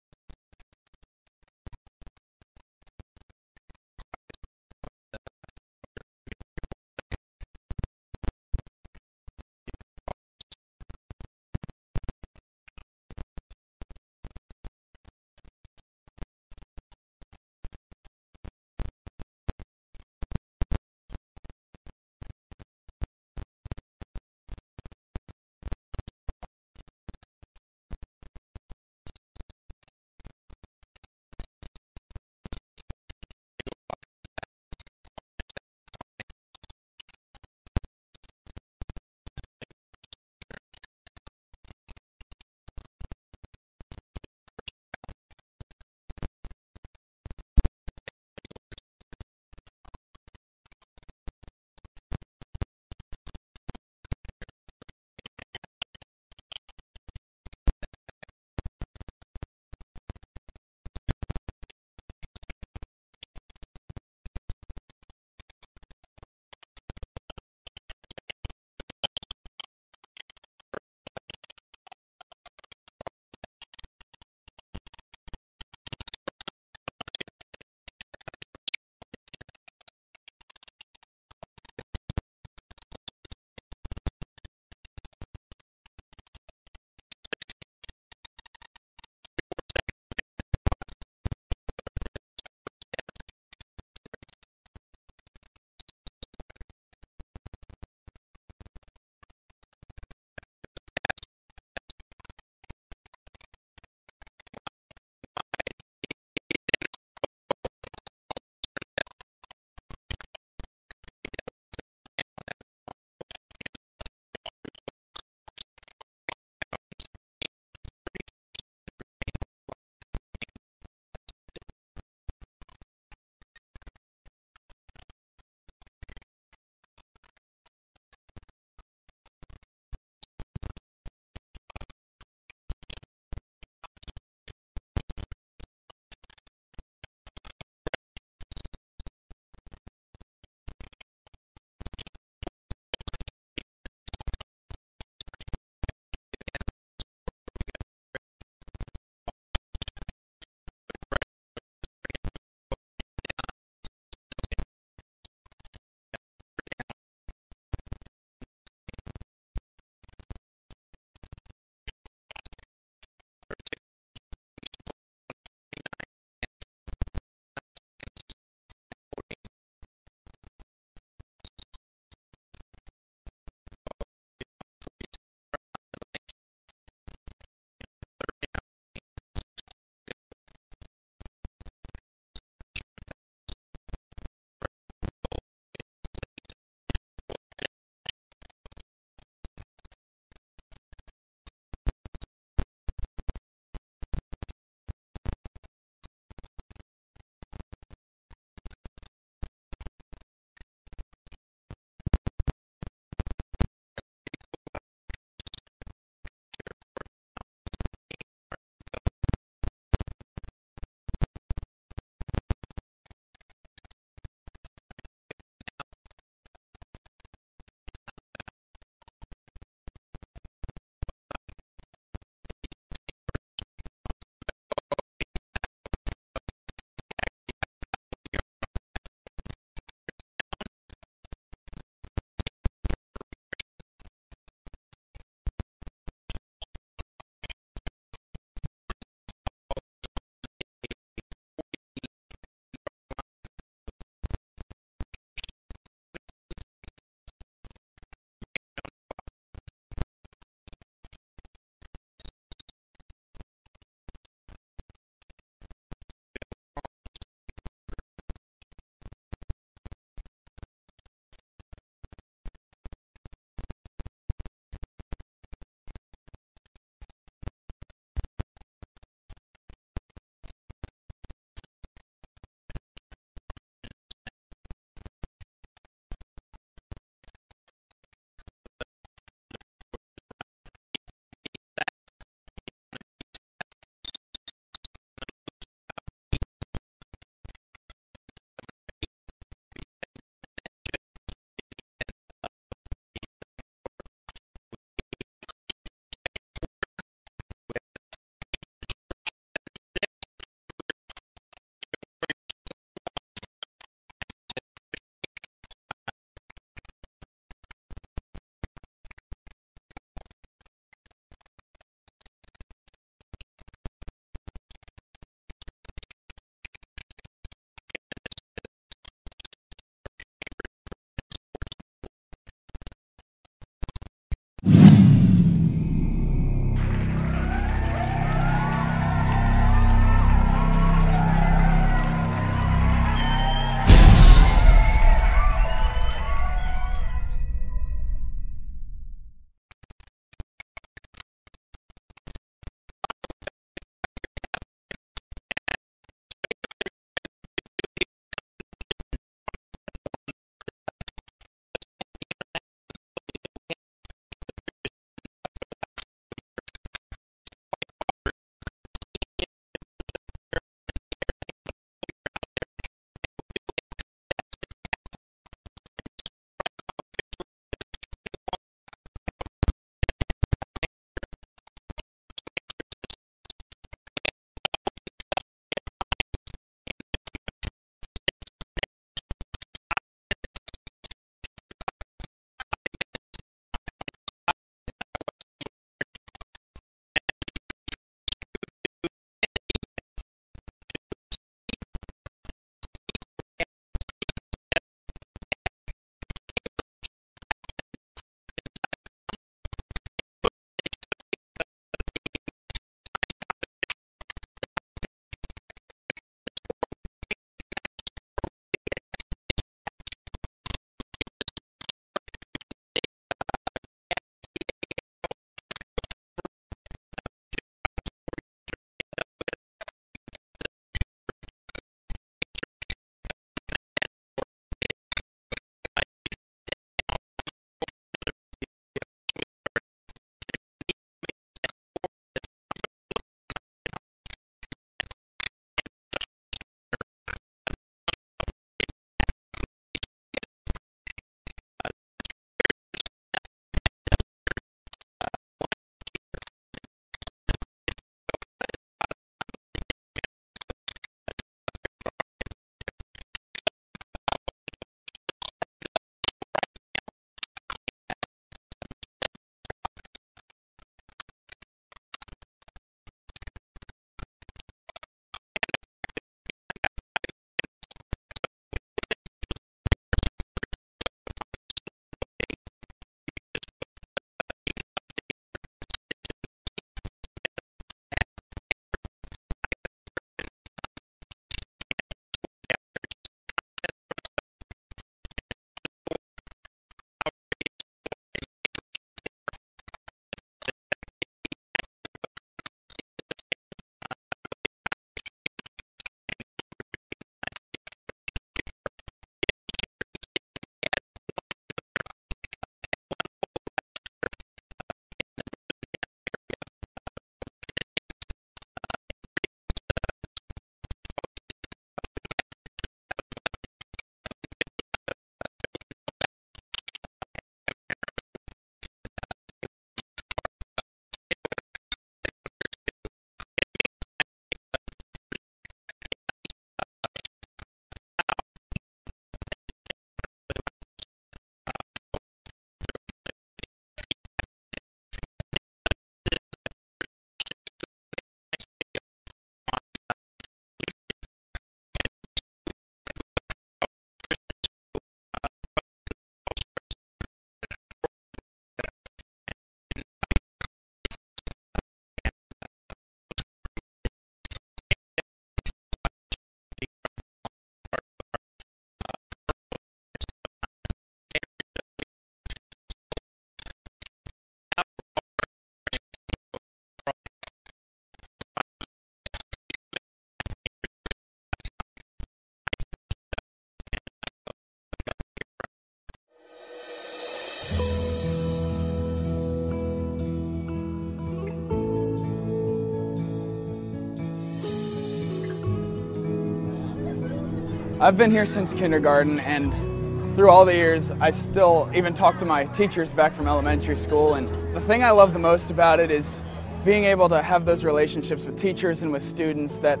I've been here since kindergarten, and through all the years, I still even talk to my teachers back from elementary school, and the thing I love the most about it is being able to have those relationships with teachers and with students that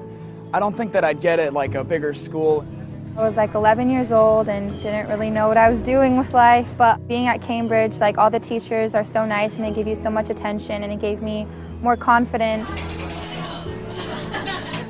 I don't think that I'd get at like a bigger school. I was like 11 years old and didn't really know what I was doing with life, but being at Cambridge, like all the teachers are so nice and they give you so much attention, and it gave me more confidence.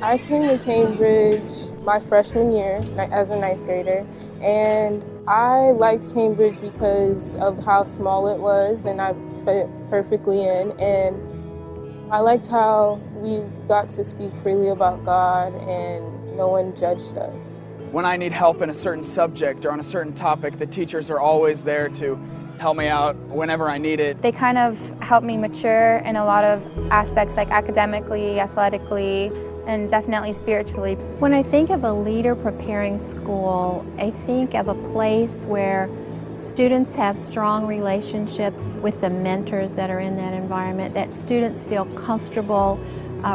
I came to Cambridge my freshman year as a ninth grader, and I liked Cambridge because of how small it was and I fit perfectly in, and I liked how we got to speak freely about God and no one judged us. When I need help in a certain subject or on a certain topic, the teachers are always there to help me out whenever I need it. They kind of helped me mature in a lot of aspects, like academically, athletically, and definitely spiritually. When I think of a leader preparing school, I think of a place where students have strong relationships with the mentors that are in that environment, that students feel comfortable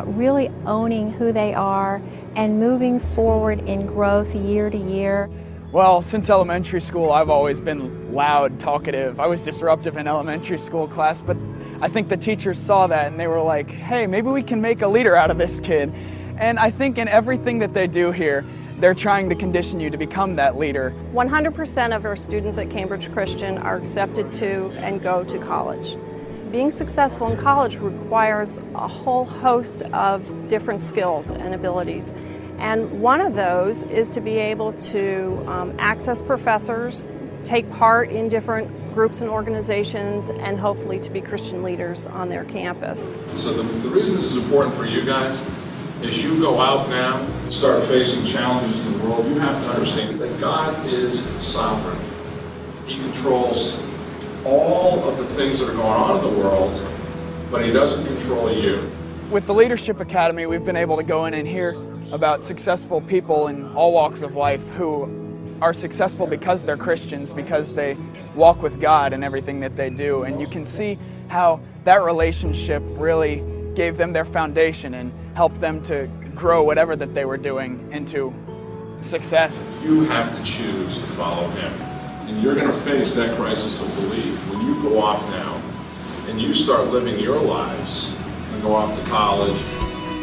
really owning who they are and moving forward in growth year to year. Well, since elementary school, I've always been loud, talkative. I was disruptive in elementary school class, but I think the teachers saw that and they were like, hey, maybe we can make a leader out of this kid. And I think in everything that they do here, they're trying to condition you to become that leader. 100% of our students at Cambridge Christian are accepted to and go to college. Being successful in college requires a whole host of different skills and abilities. And one of those is to be able to access professors, take part in different groups and organizations, and hopefully to be Christian leaders on their campus. So the reason this is important for you guys is you go out now and start facing challenges in the world, you have to understand that God is sovereign. He controls all of the things that are going on in the world, but He doesn't control you. With the Leadership Academy, we've been able to go in and hear about successful people in all walks of life who are successful because they're Christians, because they walk with God in everything that they do. And you can see how that relationship really gave them their foundation and helped them to grow whatever that they were doing into success. You have to choose to follow Him. And you're going to face that crisis of belief when you go off now and you start living your lives and go off to college.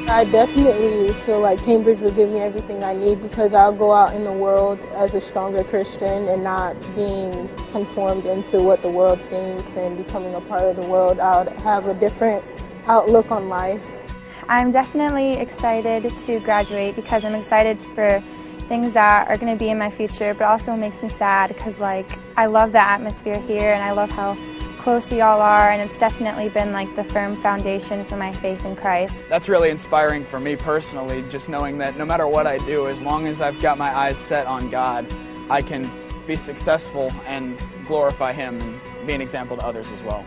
I definitely feel like Cambridge would give me everything I need because I'll go out in the world as a stronger Christian and not being conformed into what the world thinks and becoming a part of the world. I would have a different outlook on life. I'm definitely excited to graduate because I'm excited for things that are going to be in my future, but also makes me sad because I love the atmosphere here and I love how close y'all are, and it's definitely been like the firm foundation for my faith in Christ. That's really inspiring for me personally, just knowing that no matter what I do, as long as I've got my eyes set on God, I can be successful and glorify Him and be an example to others as well.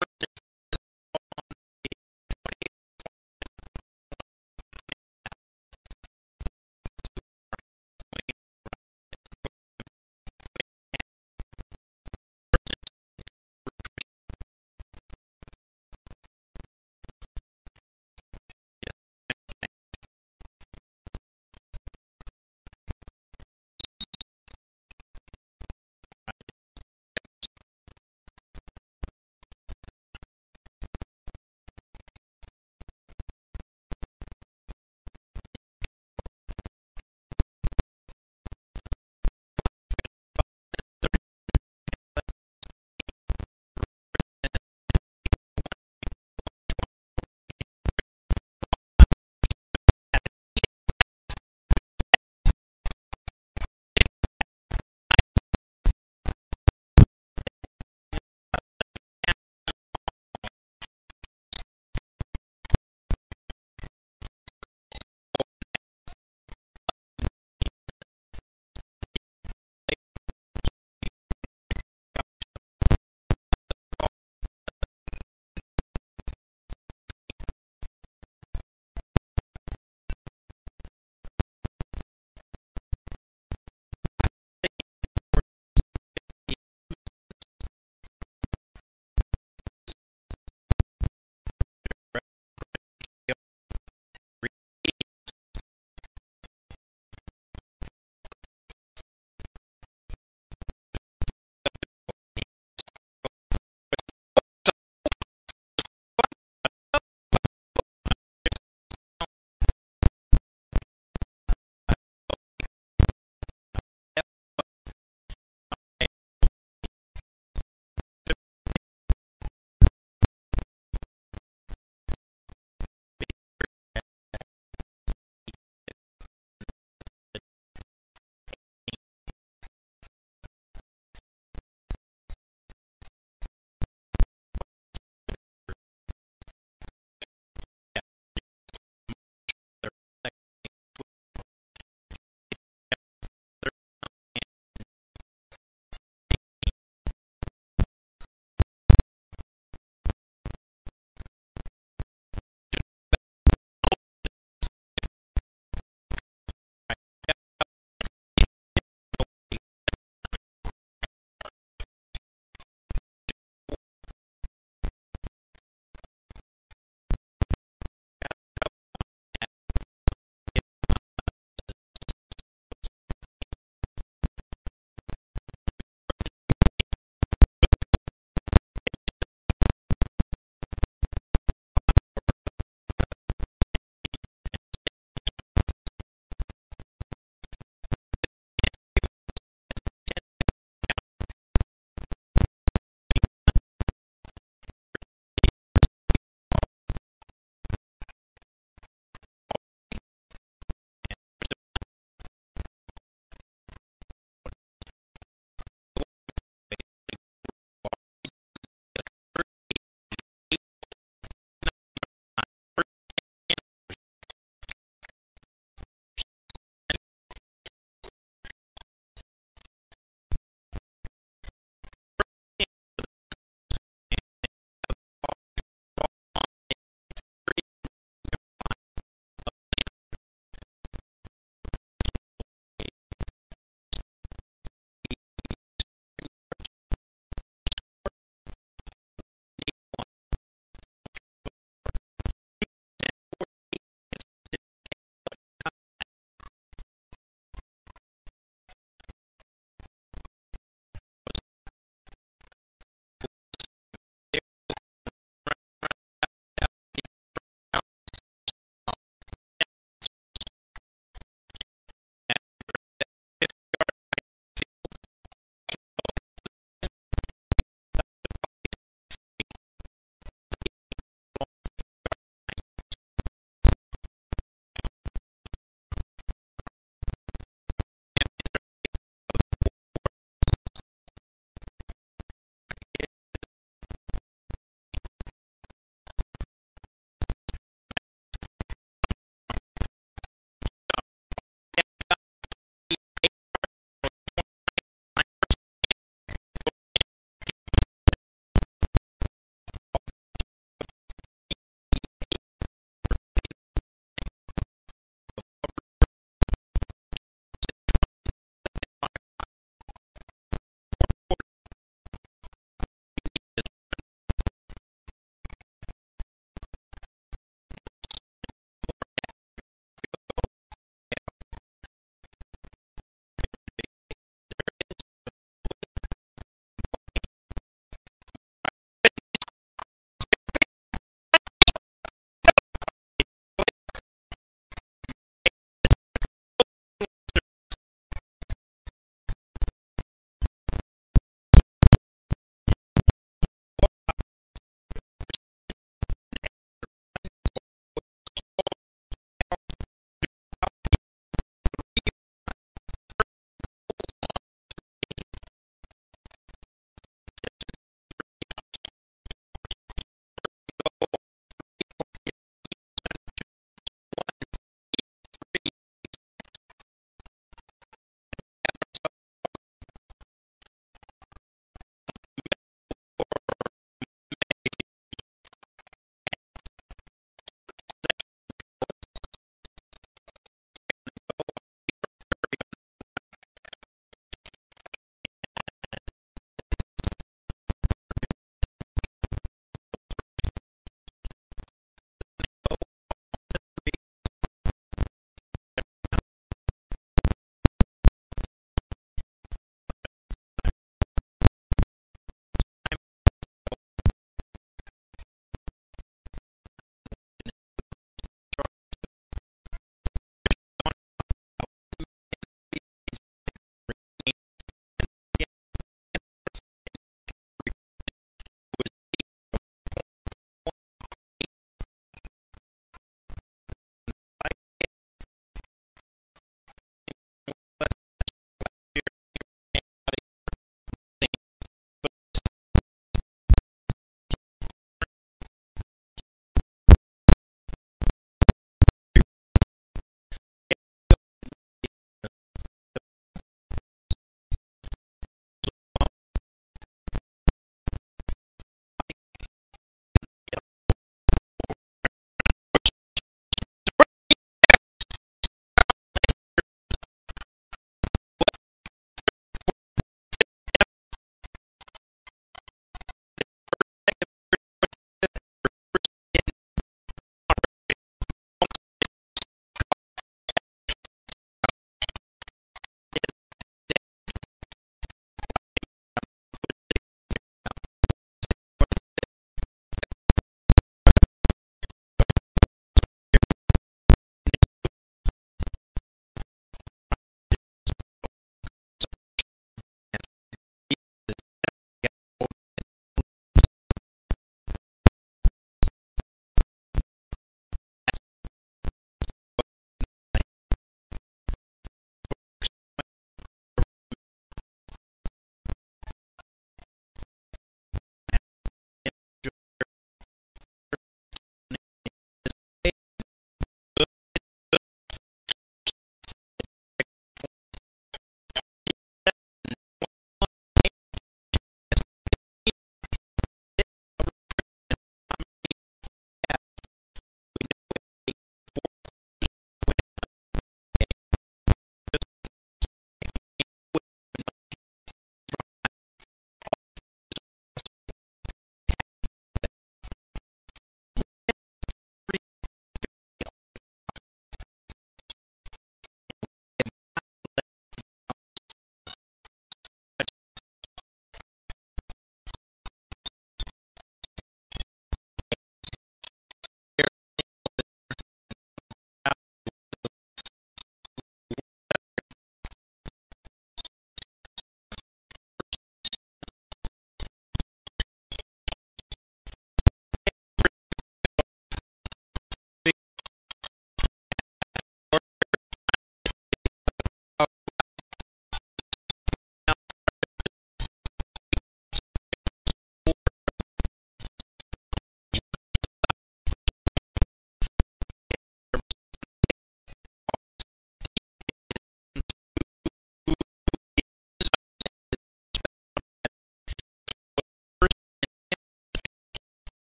Varsity.